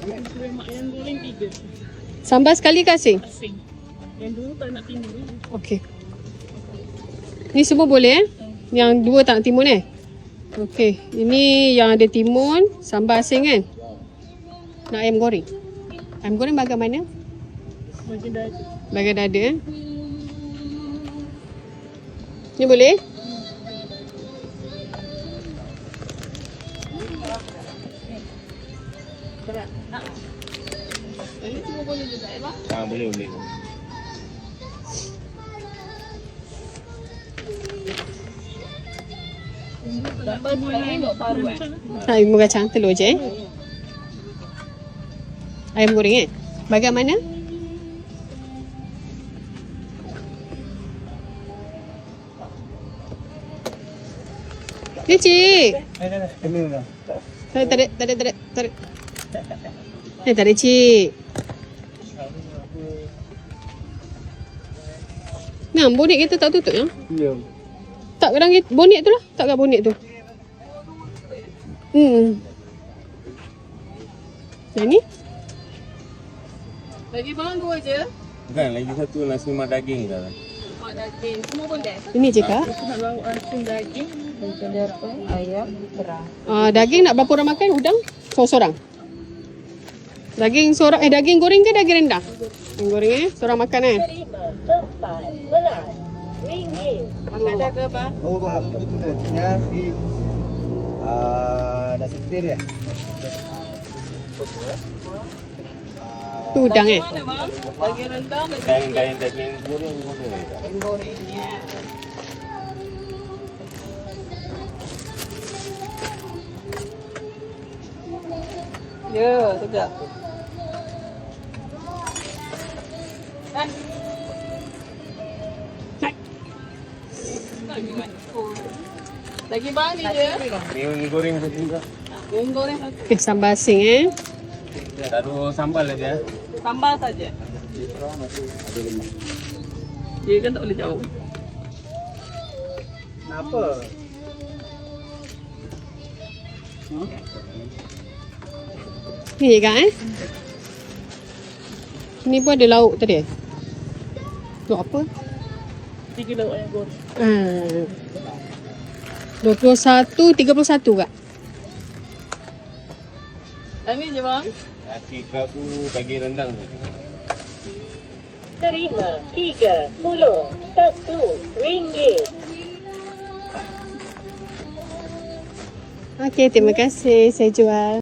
Lemak yang goreng 3. Sambal sekali kasih? Asing. Yang dulu tak nak timbul. Okey. Ni semua boleh Yang dua tak nak timun Okey. Ini yang ada timun, sambal asing kan? Nak ayam goreng. Ayam goreng bahagian mana? Bagian dada. Bahagian dada Ni boleh? Berat. Nak? Ini semua boleh juga Eva? Boleh. Dapat tengok baru Ayam kacang telur je Ayam goreng Bahagian mana? Ni cik. Tarik. Tarik cik. Nah, bonet kita tak tutup ya? Ya. Tak kadang bonet tu lah. Tak kat bonet tu. Yang ni? Lagi bang 2 je. Bukan, lagi satu nasi mak daging dah. Mak daging. Semua boleh. Ini je kak? Aku nak bawa asin daging. Macam apa? Ayam, kerang. Daging nak berapa orang makan? Udang? Seorang-seorang? Daging seorang, daging goreng ke daging rendah? Daging goreng seorang makan Makan dah ke apa? Oh, ya di nasi petir ya. Tu udang Mana bang? Daging rendang, Daging goreng boleh. daging gorengnya. Ya, sedap. Kan? Lagi bang ni je. Ni goreng satu juga. Goreng goreng. Okay, sambal asing Taruh sambal aja. Sambal saja. Ada lemak. Dia kan tak boleh jauh. Kenapa? Ni je kak Ni pun ada lauk tadi Lauk apa? 3 lauk ayam goreng. 21, 31 kak Ini je bang. Nasi kerabu bagi rendang. Terima RM31. Okay, terima kasih. Saya jual.